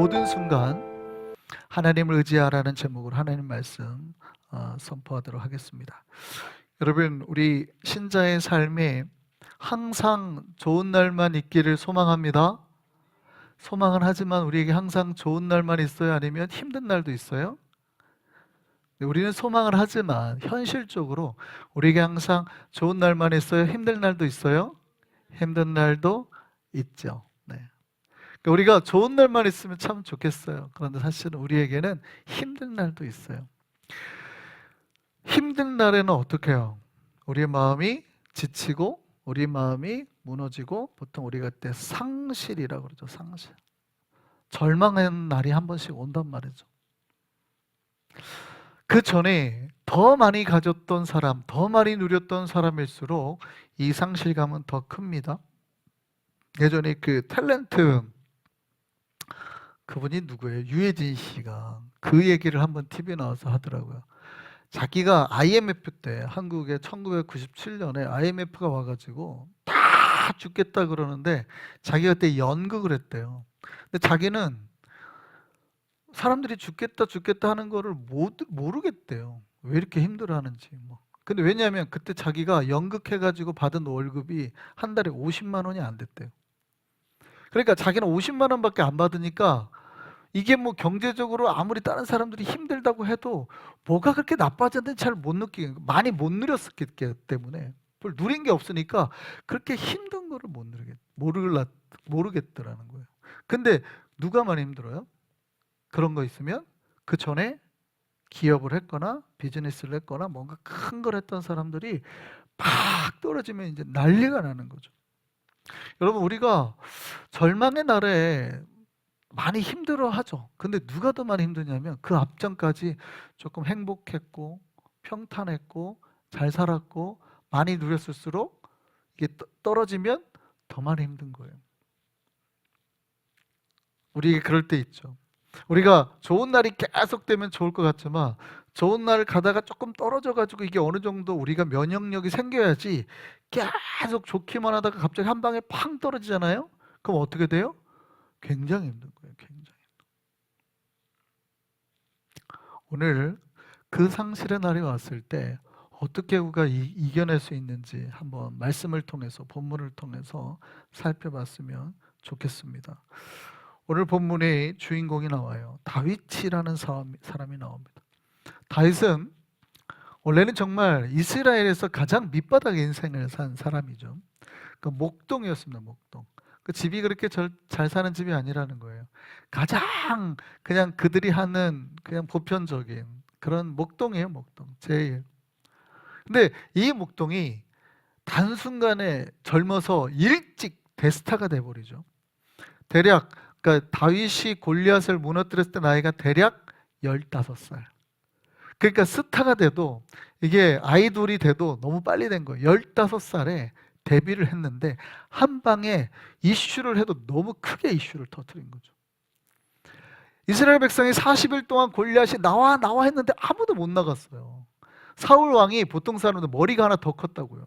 모든 순간 하나님을 의지하라는 제목으로 하나님 말씀 선포하도록 하겠습니다. 여러분, 우리 신자의 삶에 항상 좋은 날만 있기를 소망합니다. 소망은 하지만 우리에게 항상 좋은 날만 있어요? 아니면 힘든 날도 있어요? 우리는 소망을 하지만 현실적으로 우리에게 항상 좋은 날만 있어요? 힘든 날도 있어요? 힘든 날도 있죠. 네. 그러니까 우리가 좋은 날만 있으면 참 좋겠어요. 그런데 사실은 우리에게는 힘든 날도 있어요. 힘든 날에는 어떻게 해요? 우리의 마음이 지치고 우리 마음이 무너지고 보통 우리가 그때 상실이라고 그러죠. 상실. 절망하는 날이 한 번씩 온단 말이죠. 그 전에 더 많이 가졌던 사람, 더 많이 누렸던 사람일수록 이 상실감은 더 큽니다. 예전에 그 탤런트 그분이 누구예요? 유해진 씨가 그 얘기를 한번 TV에 나와서 하더라고요. 자기가 IMF 때 한국에 1997년에 IMF가 와가지고 다 죽겠다 그러는데 자기가 그때 연극을 했대요. 근데 자기는 사람들이 죽겠다 하는 거를 모르겠대요. 왜 이렇게 힘들어하는지. 근데 왜냐하면 그때 자기가 연극해가지고 받은 월급이 한 달에 50만 원이 안 됐대요. 그러니까 자기는 50만 원밖에 안 받으니까 이게 경제적으로 아무리 다른 사람들이 힘들다고 해도 뭐가 그렇게 나빠졌는지 잘 못 느끼게, 많이 못 누렸었기 때문에 별 누린 게 없으니까 그렇게 힘든 거를 모르겠더라는 거예요. 근데 누가 많이 힘들어요? 그런 거 있으면 그 전에 기업을 했거나 비즈니스를 했거나 뭔가 큰 걸 했던 사람들이 팍 떨어지면 이제 난리가 나는 거죠. 여러분, 우리가 절망의 날에 많이 힘들어 하죠. 근데 누가 더 많이 힘드냐면 그 앞전까지 조금 행복했고 평탄했고 잘 살았고 많이 누렸을수록 이게 떨어지면 더 많이 힘든 거예요. 우리에게 그럴 때 있죠. 우리가 좋은 날이 계속되면 좋을 것 같지만 좋은 날 가다가 조금 떨어져가지고 이게 어느 정도 우리가 면역력이 생겨야지 계속 좋기만 하다가 갑자기 한 방에 팡 떨어지잖아요? 그럼 어떻게 돼요? 굉장히 힘든 거예요. 굉장히. 오늘 그 상실의 날이 왔을 때 어떻게 우리가 이겨낼 수 있는지 한번 말씀을 통해서 본문을 통해서 살펴봤으면 좋겠습니다. 오늘 본문의 주인공이 나와요. 다윗이라는 사람이 나옵니다. 다윗은 원래는 정말 이스라엘에서 가장 밑바닥 인생을 산 사람이죠. 그 목동이었습니다. 목동. 그 집이 그렇게 잘 사는 집이 아니라는 거예요. 가장 그냥 그들이 하는 그냥 보편적인 그런 목동이에요. 목동. 제일. 근데 이 목동이 단순간에 젊어서 일찍 대스타가 돼버리죠. 대략 그러니까 다윗이 골리앗을 무너뜨렸을 때 나이가 대략 15살. 그러니까 스타가 돼도 이게 아이돌이 돼도 너무 빨리 된 거예요. 15살에 데뷔를 했는데 한 방에 이슈를 해도 너무 크게 이슈를 터뜨린 거죠. 이스라엘 백성이 40일 동안 골리앗이 나와 했는데 아무도 못 나갔어요. 사울 왕이 보통 사람들 머리가 하나 더 컸다고요.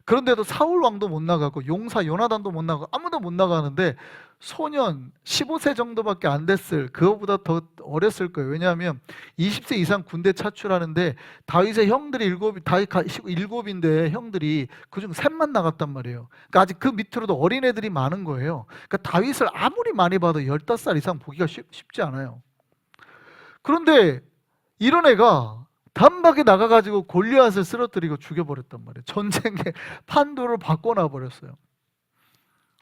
그런데도 사울 왕도 못 나가고 용사 요나단도 못 나가고 아무도 못 나가는데 소년 15세 정도밖에 안 됐을, 그거보다 더 어렸을 거예요. 왜냐하면 20세 이상 군대 차출하는데 다윗의 형들이 다윗 7인데 형들이 그중 셋만 나갔단 말이에요. 그러니까 아직 그 밑으로도 어린애들이 많은 거예요. 그러니까 다윗을 아무리 많이 봐도 15살 이상 보기가 쉽지 않아요. 그런데 이런 애가 단박에 나가가지고 골리앗을 쓰러뜨리고 죽여버렸단 말이에요. 전쟁의 판도를 바꿔놔 버렸어요.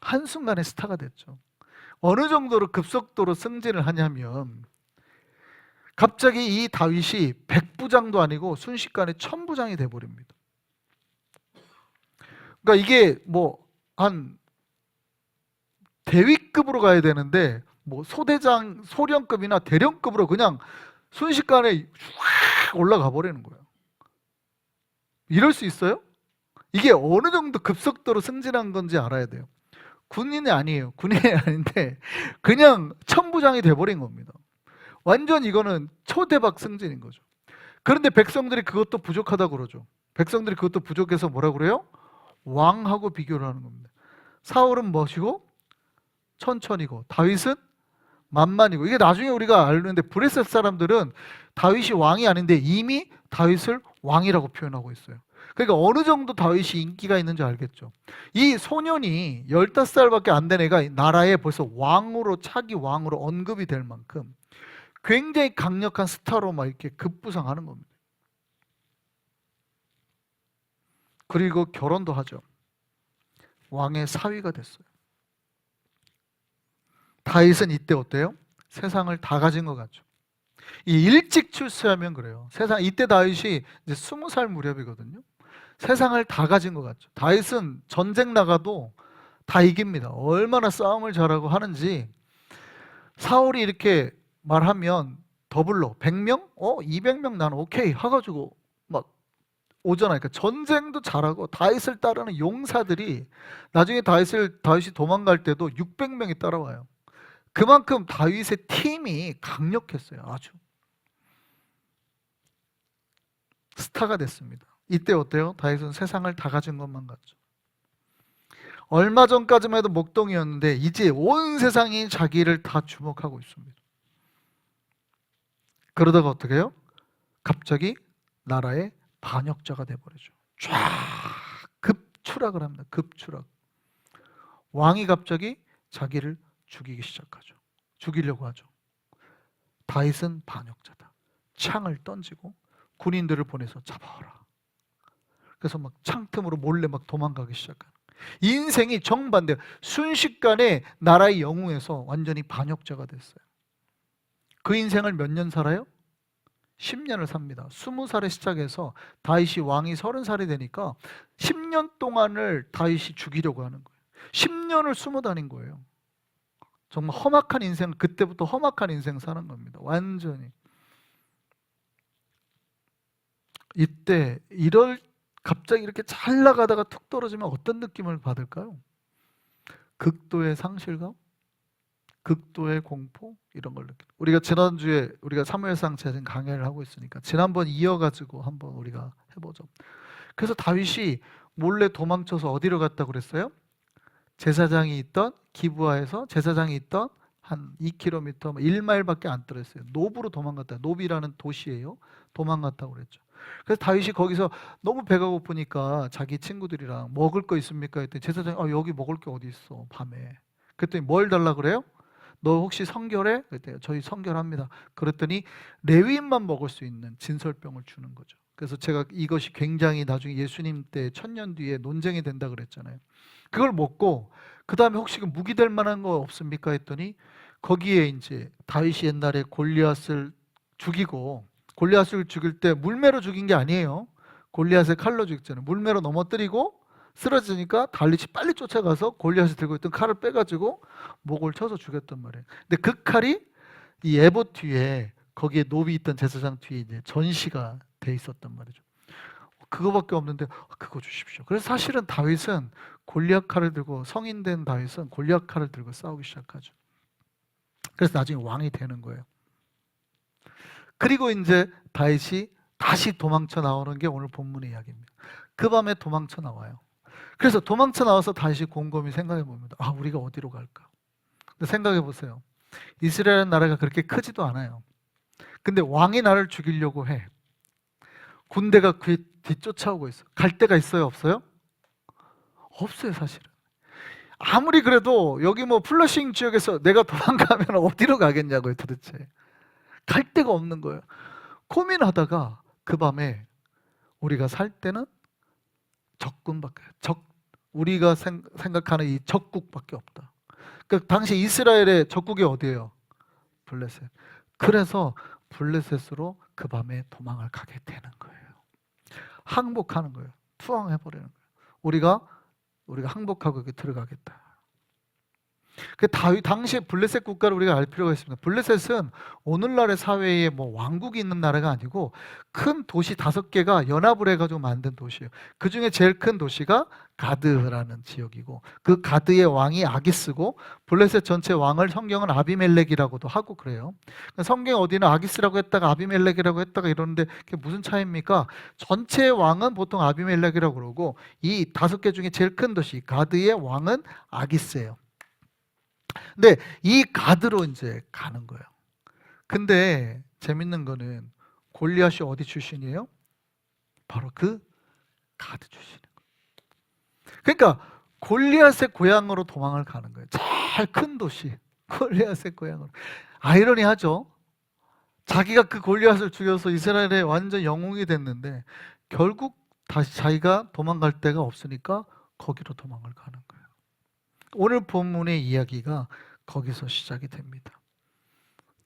한순간에 스타가 됐죠. 어느 정도로 급속도로 승진을 하냐면 갑자기 이 다윗이 100부장도 아니고 순식간에 1000부장이 돼버립니다. 그러니까 이게 한 대위급으로 가야 되는데 소대장, 소령급이나 대령급으로 그냥 순식간에 확 올라가 버리는 거예요. 이럴 수 있어요? 이게 어느 정도 급속도로 승진한 건지 알아야 돼요. 군인이 아니에요. 군인이 아닌데 그냥 천부장이 돼버린 겁니다. 완전 이거는 초대박 승진인 거죠. 그런데 백성들이 그것도 부족하다고 그러죠. 백성들이 그것도 부족해서 뭐라고 그래요? 왕하고 비교를 하는 겁니다. 사울은 멋이고 천천히고 다윗은 만만이고, 이게 나중에 우리가 알는데 브레셋 사람들은 다윗이 왕이 아닌데 이미 다윗을 왕이라고 표현하고 있어요. 그러니까 어느 정도 다윗이 인기가 있는지 알겠죠. 이 소년이 15살밖에 안 된 애가 나라에 벌써 왕으로, 차기 왕으로 언급이 될 만큼 굉장히 강력한 스타로 막 이렇게 급부상하는 겁니다. 그리고 결혼도 하죠. 왕의 사위가 됐어요. 다윗은 이때 어때요? 세상을 다 가진 것 같죠. 이 일찍 출세하면 그래요. 세상, 이때 다윗이 이제 20살 무렵이거든요. 세상을 다 가진 것 같죠. 다윗은 전쟁 나가도 다 이깁니다. 얼마나 싸움을 잘하고 하는지. 사울이 이렇게 말하면 더블로 100명? 200명 나는 오케이 해가지고 막 오잖아요. 그러니까 전쟁도 잘하고 다윗을 따르는 용사들이 나중에 다윗이 도망갈 때도 600명이 따라와요. 그만큼 다윗의 팀이 강력했어요. 아주 스타가 됐습니다. 이때 어때요? 다윗은 세상을 다 가진 것만 같죠. 얼마 전까지만 해도 목동이었는데 이제 온 세상이 자기를 다 주목하고 있습니다. 그러다가 어떻게 해요? 갑자기 나라의 반역자가 돼버리죠. 쫙 급추락을 합니다. 급추락. 왕이 갑자기 자기를 죽이기 시작하죠. 죽이려고 하죠. 다윗은 반역자다. 창을 던지고 군인들을 보내서 잡아라. 그래서 막 창틈으로 몰래 막 도망가기 시작하는. 인생이 정반대. 순식간에 나라의 영웅에서 완전히 반역자가 됐어요. 그 인생을 몇 년 살아요? 10년을 삽니다. 20살에 시작해서 다윗이 왕이 30살이 되니까 10년 동안을 다윗이 죽이려고 하는 거예요. 10년을 숨어 다닌 거예요. 정말 험악한 인생, 그때부터 험악한 인생 사는 겁니다. 완전히. 이때 갑자기 이렇게 잘 나가다가 툭 떨어지면 어떤 느낌을 받을까요? 극도의 상실감? 극도의 공포? 이런 걸 느끼는. 우리가 지난주에 우리가 사무엘상 재생 강해를 하고 있으니까 지난번 이어가지고 한번 우리가 해보죠. 그래서 다윗이 몰래 도망쳐서 어디로 갔다고 그랬어요? 제사장이 있던 기브아에서 제사장이 있던 한 2km, 1마일밖에 안 떨어졌어요. 노브로 도망갔다. 노비라는 도시예요. 도망갔다고 그랬죠. 그래서 다윗이 거기서 너무 배가 고프니까 자기 친구들이랑 먹을 거 있습니까? 했더니 제사장이 여기 먹을 게 어디 있어 밤에. 그랬더니 뭘 달라 그래요? 너 혹시 성결해? 그랬더니 저희 성결합니다. 그랬더니 레위인만 먹을 수 있는 진설병을 주는 거죠. 그래서 제가 이것이 굉장히 나중에 예수님 때 1000년 뒤에 논쟁이 된다 그랬잖아요. 그걸 먹고 그 다음에 혹시 무기 될 만한 거 없습니까? 했더니 거기에 이제 다윗이 옛날에 골리앗을 죽이고, 골리앗을 죽일 때 물매로 죽인 게 아니에요. 골리앗을 칼로 죽였잖아요. 물매로 넘어뜨리고 쓰러지니까 달리치 빨리 쫓아가서 골리앗이 들고 있던 칼을 빼가지고 목을 쳐서 죽였단 말이에요. 근데 그 칼이 이 에봇 뒤에, 거기에 노비 있던 제사장 뒤에 이제 전시가 돼 있었단 말이죠. 그거밖에 없는데 그거 주십시오. 그래서 사실은 다윗은 골리앗 칼을 들고, 성인된 다윗은 골리앗 칼을 들고 싸우기 시작하죠. 그래서 나중에 왕이 되는 거예요. 그리고 이제 다윗이 다시 도망쳐 나오는 게 오늘 본문의 이야기입니다. 그 밤에 도망쳐 나와요. 그래서 도망쳐 나와서 다시 곰곰이 생각해 봅니다. 우리가 어디로 갈까? 근데 생각해 보세요. 이스라엘 나라가 그렇게 크지도 않아요. 근데 왕이 나를 죽이려고 해. 군대가 그 뒤쫓아오고 있어. 갈 데가 있어요? 없어요? 없어요, 사실은. 아무리 그래도 여기 뭐 플러싱 지역에서 내가 도망가면 어디로 가겠냐고요, 도대체. 갈 데가 없는 거예요. 고민하다가 그 밤에 우리가 살 때는 적군밖에, 우리가 생각하는 이 적국밖에 없다. 그 당시 이스라엘의 적국이 어디예요? 블레셋. 그래서 블레셋으로 그 밤에 도망을 가게 되는 거예요. 항복하는 거예요. 투항해버리는 거예요. 우리가 항복하고 여기 들어가겠다. 그 당시에 블레셋 국가를 우리가 알 필요가 있습니다. 블레셋은 오늘날의 사회에 뭐 왕국이 있는 나라가 아니고 큰 도시 5개가 연합을 해가지고 만든 도시예요. 그 중에 제일 큰 도시가 가드라는 지역이고, 그 가드의 왕이 아기스고, 블레셋 전체 왕을 성경은 아비멜렉이라고도 하고 그래요. 성경 어디는 아기스라고 했다가 아비멜렉이라고 했다가 이러는데 그게 무슨 차이입니까? 전체 왕은 보통 아비멜렉이라고 그러고 이 5개 중에 제일 큰 도시 가드의 왕은 아기스예요. 근데 이 가드로 이제 가는 거예요. 근데 재밌는 거는 골리앗이 어디 출신이에요? 바로 그 가드 출신이에요. 그러니까 골리앗의 고향으로 도망을 가는 거예요. 제일 큰 도시 골리앗의 고향으로. 아이러니하죠. 자기가 그 골리앗을 죽여서 이스라엘의 완전 영웅이 됐는데 결국 다시 자기가 도망갈 데가 없으니까 거기로 도망을 가는 거예요. 오늘 본문의 이야기가 거기서 시작이 됩니다.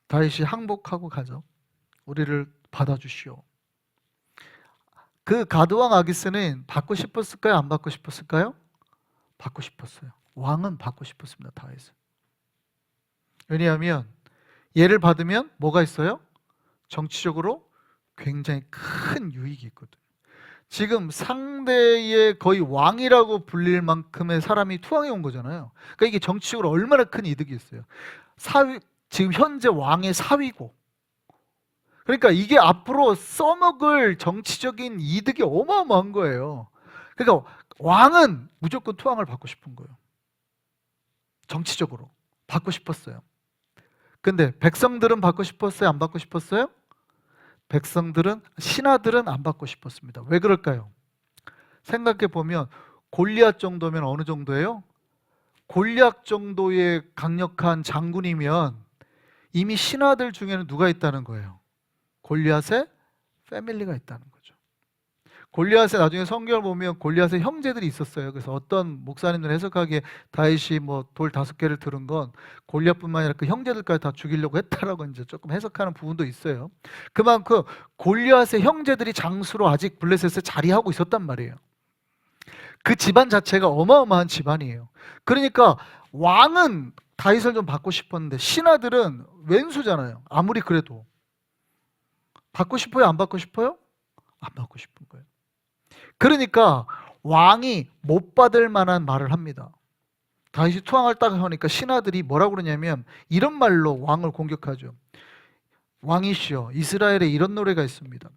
다윗이 항복하고 가죠. 우리를 받아주시오. 그 가드왕 아기스는 받고 싶었을까요? 안 받고 싶었을까요? 받고 싶었어요. 왕은 받고 싶었습니다. 다윗은. 왜냐하면 얘를 받으면 뭐가 있어요? 정치적으로 굉장히 큰 유익이 있거든요. 지금 상대의 거의 왕이라고 불릴 만큼의 사람이 투항해 온 거잖아요. 그러니까 이게 정치적으로 얼마나 큰 이득이 있어요. 사위, 지금 현재 왕의 사위고, 그러니까 이게 앞으로 써먹을 정치적인 이득이 어마어마한 거예요. 그러니까 왕은 무조건 투항을 받고 싶은 거예요. 정치적으로 받고 싶었어요. 근데 백성들은 받고 싶었어요? 안 받고 싶었어요? 백성들은, 신하들은 안 받고 싶었습니다. 왜 그럴까요? 생각해 보면 골리앗 정도면 어느 정도예요? 골리앗 정도의 강력한 장군이면 이미 신하들 중에는 누가 있다는 거예요? 골리앗의 패밀리가 있다는 거죠. 골리앗의, 나중에 성경을 보면 골리앗의 형제들이 있었어요. 그래서 어떤 목사님들 해석하기에 다윗이 뭐 돌 5개를 들은 건 골리앗뿐만 아니라 그 형제들까지 다 죽이려고 했다라고 이제 조금 해석하는 부분도 있어요. 그만큼 골리앗의 형제들이 장수로 아직 블레셋에 자리하고 있었단 말이에요. 그 집안 자체가 어마어마한 집안이에요. 그러니까 왕은 다윗을 좀 받고 싶었는데 신하들은 왼수잖아요. 아무리 그래도 받고 싶어요? 안 받고 싶어요? 안 받고 싶은 거예요. 그러니까 왕이 못 받을 만한 말을 합니다. 다윗이 투항을 딱 하니까 신하들이 뭐라고 그러냐면 이런 말로 왕을 공격하죠. 왕이시여, 이스라엘에 이런 노래가 있습니다.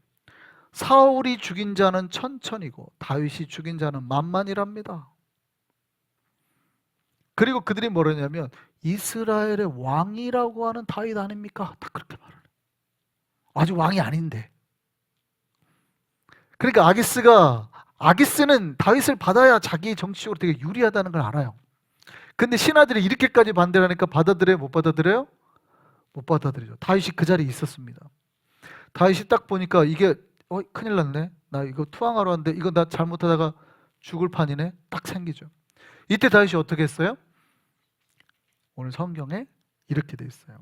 사울이 죽인 자는 천천이고 다윗이 죽인 자는 만만이랍니다. 그리고 그들이 뭐라냐면 이스라엘의 왕이라고 하는 다윗 아닙니까? 다 그렇게 말을 해요. 아직 왕이 아닌데. 그러니까 아기스는 다윗을 받아야 자기 정치적으로 되게 유리하다는 걸 알아요. 근데 신하들이 이렇게까지 반대를 하니까 받아들여요? 못 받아들여요? 못 받아들이죠. 다윗이 그 자리에 있었습니다. 다윗이 딱 보니까 이게 큰일 났네. 나 이거 투항하러 왔는데 이거 나 잘못하다가 죽을 판이네. 딱 생기죠. 이때 다윗이 어떻게 했어요? 오늘 성경에 이렇게 돼 있어요.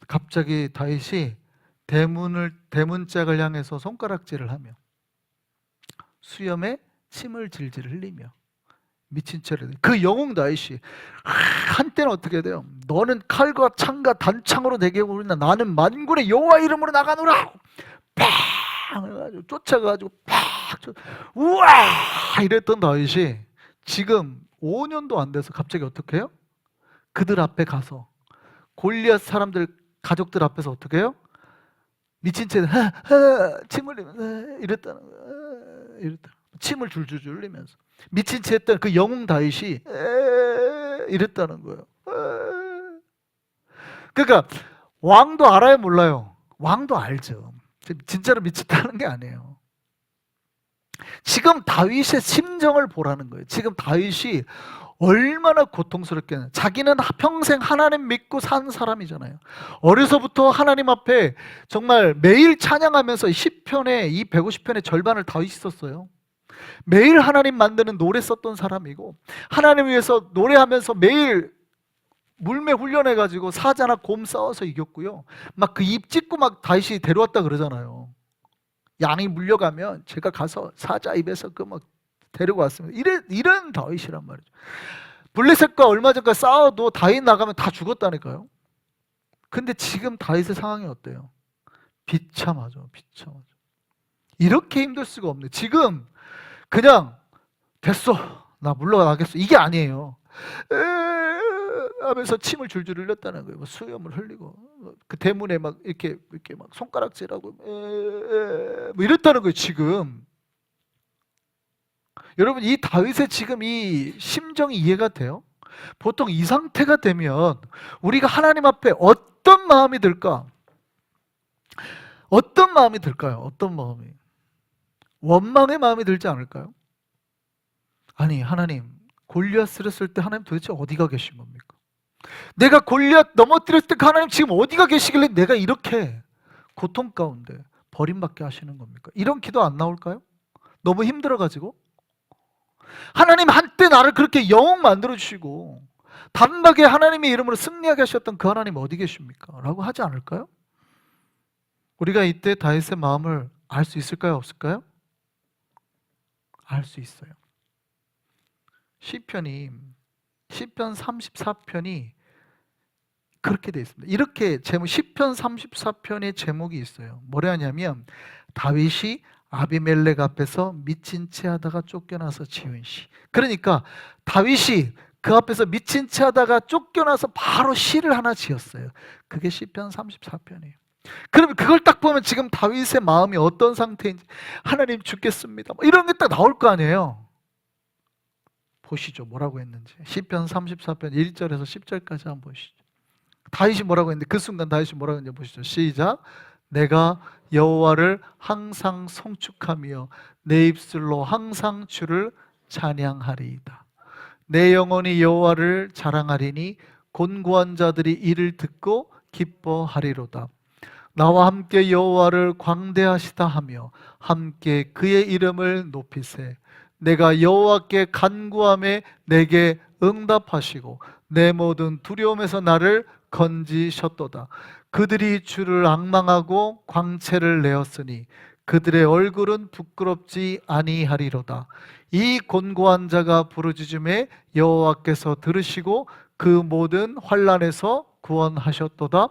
갑자기 다윗이 대문짝을 향해서 손가락질을 하며 수염에 침을 질질 흘리며 미친 채로 그 영웅 다윗이 한때는 어떻게 돼요? 너는 칼과 창과 단창으로 내게 오르나 나는 만군의 여호와 이름으로 나가노라. 팍 해가지고 쫓아가지고 팍 우와 이랬던 다윗이 지금 5년도 안 돼서 갑자기 어떻게 해요? 그들 앞에 가서 골리앗 사람들 가족들 앞에서 어떻게 해요? 미친 채 침 흘리면서 이랬다는 거야. 이랬다. 침을 줄줄 흘리면서 미친 채 했던 그 영웅 다윗이 이랬다는 거예요. 그러니까 왕도 알아요, 몰라요? 왕도 알죠. 진짜로 미쳤다는 게 아니에요. 지금 다윗의 심정을 보라는 거예요. 지금 다윗이 얼마나 고통스럽게, 자기는 평생 하나님 믿고 산 사람이잖아요. 어려서부터 하나님 앞에 정말 매일 찬양하면서 10편에 이 150편의 절반을 다윗이 썼어요. 매일 하나님 만드는 노래 썼던 사람이고 하나님 위해서 노래하면서 매일 물매 훈련해가지고 사자나 곰 싸워서 이겼고요. 막 그 입 찢고 막 다윗이 데려왔다 그러잖아요. 양이 물려가면 제가 가서 사자 입에서 그 막 데리고 왔습니다. 이런 다윗이란 말이죠. 블레셋과 얼마 전까지 싸워도 다윗 나가면 다 죽었다니까요. 근데 지금 다윗의 상황이 어때요? 비참하죠. 비참하죠. 이렇게 힘들 수가 없네. 지금 그냥 됐어, 나 물러나겠어, 이게 아니에요. 하면서 침을 줄줄 흘렸다는 거예요. 수염을 흘리고 그 대문에 막 이렇게 막 손가락질하고 뭐 이랬다는 거예요. 지금 여러분 이 다윗의 지금 이 심정이 이해가 돼요? 보통 이 상태가 되면 우리가 하나님 앞에 어떤 마음이 들까? 어떤 마음이 들까요? 어떤 마음이? 원망의 마음이 들지 않을까요? 아니, 하나님, 골리앗을 했을 때 하나님 도대체 어디가 계신 겁니까? 내가 골리앗 넘어뜨렸을 때 하나님 지금 어디가 계시길래 내가 이렇게 고통 가운데 버림받게 하시는 겁니까? 이런 기도 안 나올까요? 너무 힘들어가지고. 하나님 한때 나를 그렇게 영웅 만들어주시고 단박에 하나님의 이름으로 승리하게 하셨던 그 하나님 어디 계십니까? 라고 하지 않을까요? 우리가 이때 다윗의 마음을 알 수 있을까요? 없을까요? 알 수 있어요. 시편 34편이 그렇게 되어 있습니다. 이렇게 시편 34편의 제목이 있어요. 뭐라 하냐면 다윗이 아비멜렉 앞에서 미친 채 하다가 쫓겨나서 지은 시. 그러니까 다윗이 그 앞에서 미친 채 하다가 쫓겨나서 바로 시를 하나 지었어요. 그게 시편 34편이에요. 그러면 그걸 딱 보면 지금 다윗의 마음이 어떤 상태인지, 하나님 죽겠습니다, 이런 게 딱 나올 거 아니에요. 보시죠. 뭐라고 했는지. 시편 34편 1절에서 10절까지 한번 보시죠. 다윗이 뭐라고 했는데, 그 순간 다윗이 뭐라고 했는지 보시죠. 시작. 내가 여호와를 항상 송축하며 내 입술로 항상 주를 찬양하리이다. 내 영혼이 여호와를 자랑하리니 곤고한 자들이 이를 듣고 기뻐하리로다. 나와 함께 여호와를 광대하시다 하며 함께 그의 이름을 높이세. 내가 여호와께 간구하매 내게 응답하시고 내 모든 두려움에서 나를 건지셨도다. 그들이 주를 앙망하고 광채를 내었으니 그들의 얼굴은 부끄럽지 아니하리로다. 이 곤고한 자가 부르짖음에 여호와께서 들으시고 그 모든 환난에서 구원하셨도다.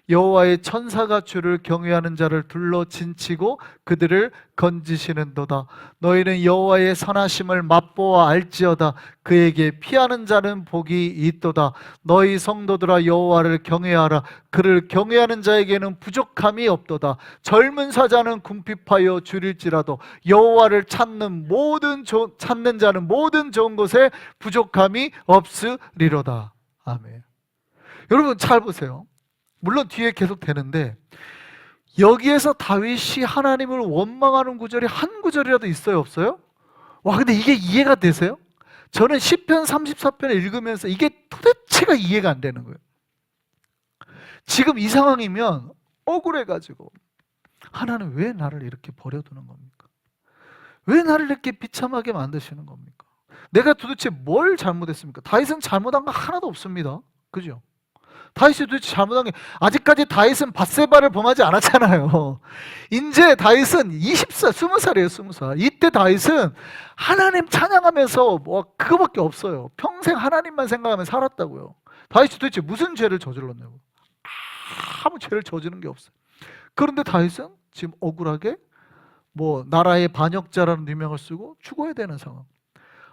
여호와의 천사가 주를 경외하는 자를 둘러 진치고 그들을 건지시는도다. 너희는 여호와의 선하심을 맛보아 알지어다. 그에게 피하는 자는 복이 있도다. 너희 성도들아 여호와를 경외하라. 그를 경외하는 자에게는 부족함이 없도다. 젊은 사자는 궁핍하여 줄일지라도 여호와를 찾는 자는 모든 좋은 것에 부족함이 없으리로다. 아멘. 여러분 잘 보세요. 물론 뒤에 계속 되는데 여기에서 다윗이 하나님을 원망하는 구절이 한 구절이라도 있어요, 없어요? 와, 근데 이게 이해가 되세요? 저는 시편 34편을 읽으면서 이게 도대체가 이해가 안 되는 거예요. 지금 이 상황이면 억울해가지고 하나님 왜 나를 이렇게 버려두는 겁니까? 왜 나를 이렇게 비참하게 만드시는 겁니까? 내가 도대체 뭘 잘못했습니까? 다윗은 잘못한 거 하나도 없습니다. 그죠? 다윗이 도대체 잘못한 게, 아직까지 다윗은 밧세바를 범하지 않았잖아요. 이제 다윗은 20살이에요. 20살. 이때 다윗은 하나님 찬양하면서 뭐 그거밖에 없어요. 평생 하나님만 생각하며 살았다고요. 다윗이 도대체 무슨 죄를 저질렀냐고. 아무 죄를 저지른 게 없어요. 그런데 다윗은 지금 억울하게 뭐 나라의 반역자라는 누명을 쓰고 죽어야 되는 상황.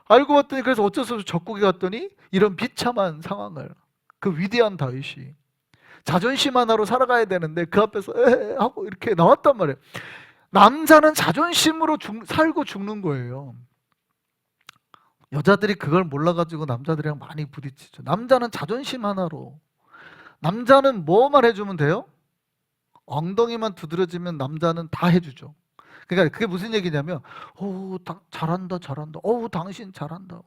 알고 봤더니 그래서 어쩔 수 없이 적국에 갔더니 이런 비참한 상황을, 그 위대한 다윗이 자존심 하나로 살아가야 되는데 그 앞에서 에헤 하고 이렇게 나왔단 말이에요. 남자는 자존심으로 살고 죽는 거예요. 여자들이 그걸 몰라가지고 남자들이랑 많이 부딪히죠. 남자는 자존심 하나로, 남자는 뭐만 해주면 돼요? 엉덩이만 두드려지면 남자는 다 해주죠. 그러니까 그게 무슨 얘기냐면, 잘한다, 당신 잘한다,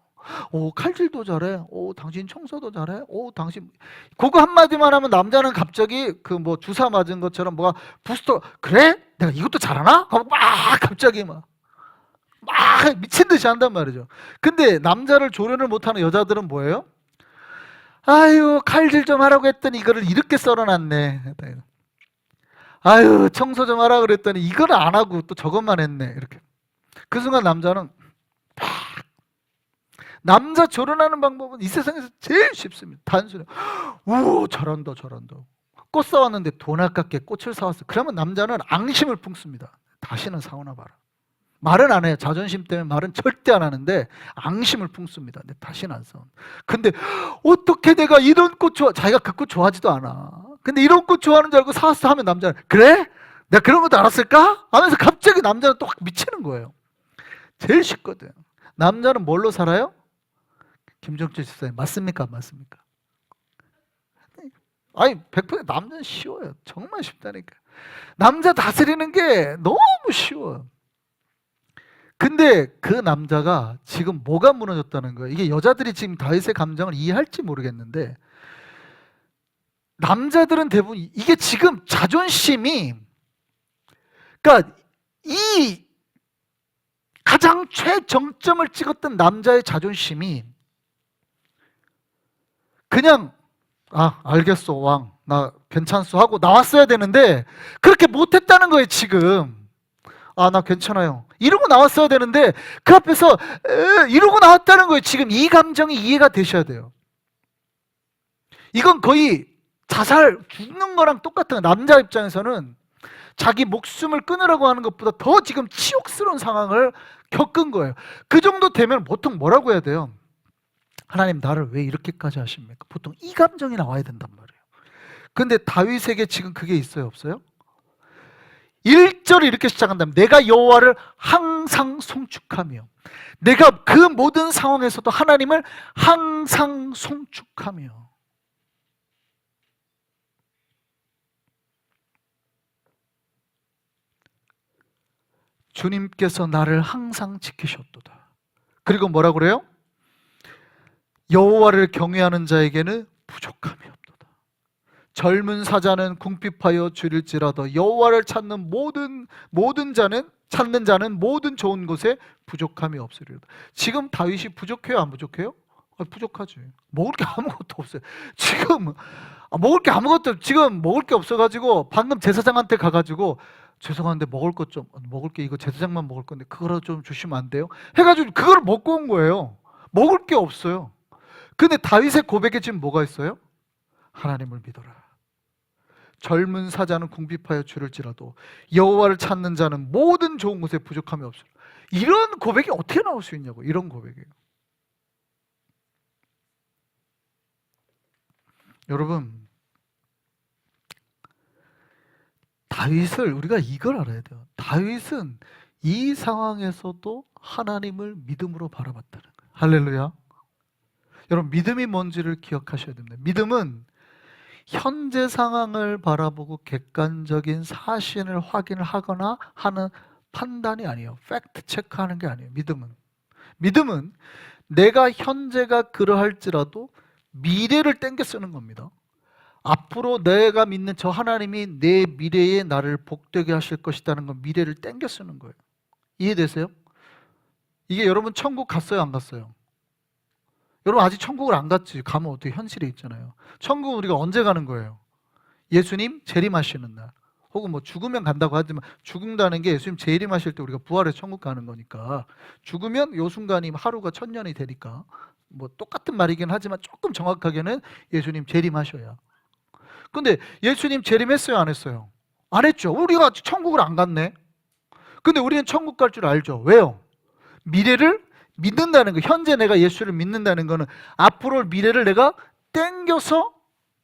칼질도 잘해, 당신 청소도 잘해, 당신, 그거 한마디만 하면 남자는 갑자기 그 뭐 주사 맞은 것처럼 뭐가 부스터, 그래? 내가 이것도 잘하나? 하고 막 갑자기 막 미친 듯이 한단 말이죠. 근데 남자를 조련을 못하는 여자들은 뭐예요? 아유, 칼질 좀 하라고 했더니 이거를 이렇게 썰어놨네. 아유, 청소 좀 하라 그랬더니 이걸 안 하고 또 저것만 했네. 이렇게. 그 순간 남자는 남자 조련하는 방법은 이 세상에서 제일 쉽습니다. 단순해. 오, 잘한다. 꽃 사왔는데 돈 아깝게 꽃을 사왔어. 그러면 남자는 앙심을 품습니다. 다시는 사오나 봐라. 말은 안 해요. 자존심 때문에 말은 절대 안 하는데 앙심을 품습니다. 근데 다시는 안 사온. 근데 어떻게 내가 이런 꽃 자기가 그 꽃 좋아하지도 않아. 근데 이런 꽃 좋아하는 줄 알고 사왔어 하면 남자는, 그래? 내가 그런 것도 알았을까? 하면서 갑자기 남자는 또 확 미치는 거예요. 제일 쉽거든. 남자는 뭘로 살아요? 김정철 집사님 맞습니까? 안 맞습니까? 아니 100% 남자는 쉬워요. 정말 쉽다니까. 남자 다스리는 게 너무 쉬워요. 근데 그 남자가 지금 뭐가 무너졌다는 거예요. 이게 여자들이 지금 다윗의 감정을 이해할지 모르겠는데, 남자들은 대부분 이게 지금 자존심이, 그러니까 이 가장 최정점을 찍었던 남자의 자존심이 그냥 알겠어 왕 나 괜찮소 하고 나왔어야 되는데 그렇게 못했다는 거예요. 지금 나 괜찮아요 이러고 나왔어야 되는데 그 앞에서 이러고 나왔다는 거예요. 지금 이 감정이 이해가 되셔야 돼요. 이건 거의 자살 죽는 거랑 똑같은 거예요. 남자 입장에서는 자기 목숨을 끊으라고 하는 것보다 더 지금 치욕스러운 상황을 겪은 거예요. 그 정도 되면 보통 뭐라고 해야 돼요? 하나님 나를 왜 이렇게까지 하십니까? 보통 이 감정이 나와야 된단 말이에요. 근데 다윗에게 지금 그게 있어요? 없어요? 1절이 이렇게 시작한다면 내가 여호와를 항상 송축하며, 내가 그 모든 상황에서도 하나님을 항상 송축하며. 주님께서 나를 항상 지키셨도다. 그리고 뭐라 그래요? 여호와를 경외하는 자에게는 부족함이 없도다. 젊은 사자는 궁핍하여 줄일지라도 여호와를 찾는 찾는 자는 모든 좋은 곳에 부족함이 없으리로다. 지금 다윗이 부족해요? 안 부족해요? 부족하지. 먹을 게 아무것도 없어요. 지금 먹을 게 아무것도, 지금 먹을 게 없어가지고 방금 제사장한테 가가지고 죄송한데 먹을 게 이거 제사장만 먹을 건데 그거라도 좀 주시면 안 돼요? 해가지고 그걸 먹고 온 거예요. 먹을 게 없어요. 근데 다윗의 고백에 지금 뭐가 있어요? 하나님을 믿어라. 젊은 사자는 궁핍하여 줄일지라도 여호와를 찾는 자는 모든 좋은 곳에 부족함이 없으라. 이런 고백이 어떻게 나올 수 있냐고. 이런 고백이에요. 여러분, 다윗을 우리가 이걸 알아야 돼요. 다윗은 이 상황에서도 하나님을 믿음으로 바라봤다는 거예요. 할렐루야. 여러분, 믿음이 뭔지를 기억하셔야 됩니다. 믿음은 현재 상황을 바라보고 객관적인 사실을 확인을 하거나 하는 판단이 아니에요. 팩트 체크하는 게 아니에요. 믿음은 내가 현재가 그러할지라도 미래를 땡겨 쓰는 겁니다. 앞으로 내가 믿는 저 하나님이 내 미래에 나를 복되게 하실 것이라는 건 미래를 땡겨 쓰는 거예요. 이해되세요? 이게 여러분 천국 갔어요? 안 갔어요? 여러분 아직 천국을 안 갔지. 가면 어떻게 현실에 있잖아요. 천국은 우리가 언제 가는 거예요? 예수님 재림하시는 날. 혹은 뭐 죽으면 간다고 하지만 죽는다는 게 예수님 재림하실 때 우리가 부활해서 천국 가는 거니까, 죽으면 요 순간이 하루가 1000년이 되니까 뭐 똑같은 말이긴 하지만 조금 정확하게는 예수님 재림하셔야. 근데 예수님 재림했어요? 안 했어요? 안 했죠. 우리가 아직 천국을 안 갔네. 근데 우리는 천국 갈 줄 알죠. 왜요? 미래를 믿는다는 거. 현재 내가 예수를 믿는다는 거는 앞으로 미래를 내가 땡겨서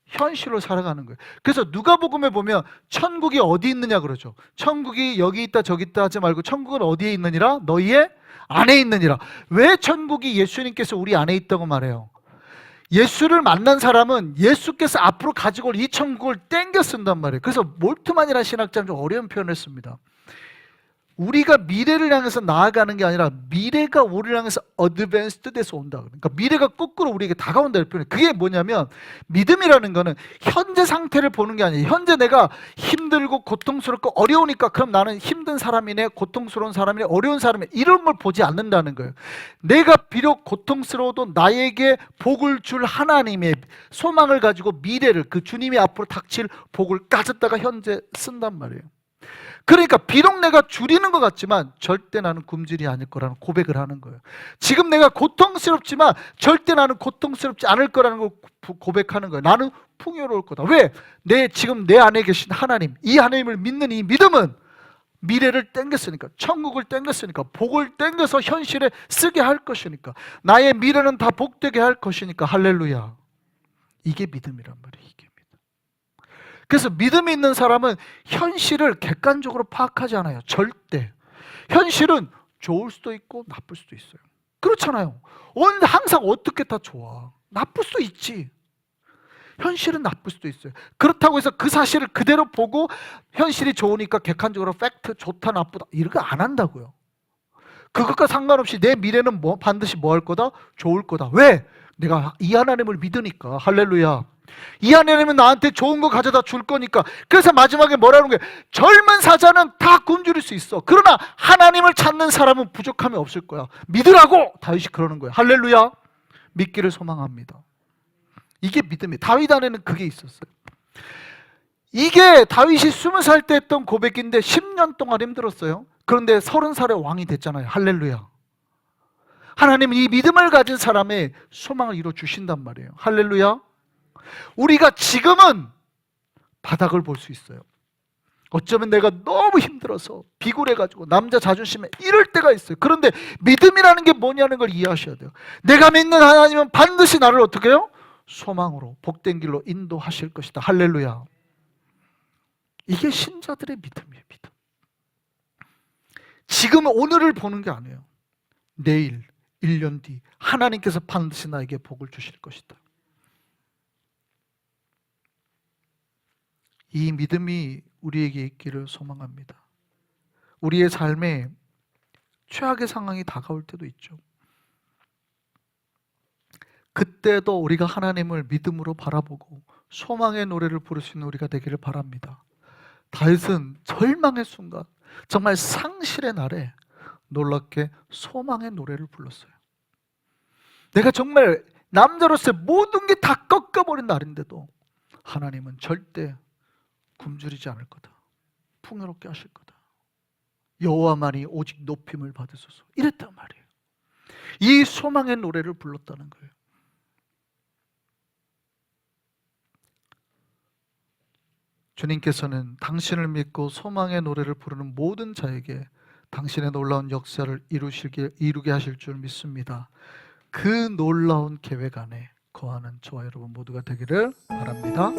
현실로 살아가는 거예요. 그래서 누가복음에 보면 천국이 어디 있느냐 그러죠. 천국이 여기 있다 저기 있다 하지 말고 천국은 어디에 있느니라? 너희의 안에 있느니라. 왜 천국이 예수님께서 우리 안에 있다고 말해요? 예수를 만난 사람은 예수께서 앞으로 가지고 올 이 천국을 땡겨 쓴단 말이에요. 그래서 몰트만이라는 신학자는 좀 어려운 표현을 했습니다. 우리가 미래를 향해서 나아가는 게 아니라 미래가 우리를 향해서 어드밴스드 돼서 온다. 그러니까 미래가 거꾸로 우리에게 다가온다는 표현이에요. 그게 뭐냐면 믿음이라는 거는 현재 상태를 보는 게 아니에요. 현재 내가 힘들고 고통스럽고 어려우니까 그럼 나는 힘든 사람이네, 고통스러운 사람이네, 어려운 사람이네, 이런 걸 보지 않는다는 거예요. 내가 비록 고통스러워도 나에게 복을 줄 하나님의 소망을 가지고 미래를, 그 주님이 앞으로 닥칠 복을 가졌다가 현재 쓴단 말이에요. 그러니까 비록 내가 줄이는 것 같지만 절대 나는 굶주리 아닐 거라는 고백을 하는 거예요. 지금 내가 고통스럽지만 절대 나는 고통스럽지 않을 거라는 걸 고백하는 거예요. 나는 풍요로울 거다. 왜? 지금 내 안에 계신 하나님, 이 하나님을 믿는 이 믿음은 미래를 땡겼으니까, 천국을 땡겼으니까, 복을 땡겨서 현실에 쓰게 할 것이니까, 나의 미래는 다 복되게 할 것이니까. 할렐루야. 이게 믿음이란 말이에요. 이게. 그래서 믿음이 있는 사람은 현실을 객관적으로 파악하지 않아요. 절대. 현실은 좋을 수도 있고 나쁠 수도 있어요. 그렇잖아요. 항상 어떻게 다 좋아. 나쁠 수 있지. 현실은 나쁠 수도 있어요. 그렇다고 해서 그 사실을 그대로 보고 현실이 좋으니까 객관적으로 팩트 좋다 나쁘다 이런 거 안 한다고요. 그것과 상관없이 내 미래는 반드시 뭐 할 거다? 좋을 거다. 왜? 내가 이 하나님을 믿으니까. 할렐루야. 이 하나님은 나한테 좋은 거 가져다 줄 거니까. 그래서 마지막에 뭐라는 거예요? 젊은 사자는 다 굶주릴 수 있어. 그러나 하나님을 찾는 사람은 부족함이 없을 거야. 믿으라고 다윗이 그러는 거예요. 할렐루야. 믿기를 소망합니다. 이게 믿음이에요. 다윗 안에는 그게 있었어요. 이게 다윗이 20살 때 했던 고백인데 10년 동안 힘들었어요. 그런데 30살에 왕이 됐잖아요. 할렐루야. 하나님은 이 믿음을 가진 사람의 소망을 이루어 주신단 말이에요. 할렐루야. 우리가 지금은 바닥을 볼 수 있어요. 어쩌면 내가 너무 힘들어서 비굴해가지고 남자 자존심에 이럴 때가 있어요. 그런데 믿음이라는 게 뭐냐는 걸 이해하셔야 돼요. 내가 믿는 하나님은 반드시 나를 어떻게 해요? 소망으로 복된 길로 인도하실 것이다. 할렐루야. 이게 신자들의 믿음이에요. 믿음. 지금 오늘을 보는 게 아니에요. 내일, 1년 뒤 하나님께서 반드시 나에게 복을 주실 것이다. 이 믿음이 우리에게 있기를 소망합니다. 우리의 삶에 최악의 상황이 다가올 때도 있죠. 그때도 우리가 하나님을 믿음으로 바라보고 소망의 노래를 부를 수 있는 우리가 되기를 바랍니다. 다윗은 절망의 순간, 정말 상실의 날에 놀랍게 소망의 노래를 불렀어요. 내가 정말 남자로서의 모든 게 다 꺾어버린 날인데도 하나님은 절대 굶주리지 않을 거다. 풍요롭게 하실 거다. 여호와만이 오직 높임을 받으소서. 이랬단 말이에요. 이 소망의 노래를 불렀다는 거예요. 주님께서는 당신을 믿고 소망의 노래를 부르는 모든 자에게 당신의 놀라운 역사를 이루게 하실 줄 믿습니다. 그 놀라운 계획 안에 거하는 저와 여러분 모두가 되기를 바랍니다.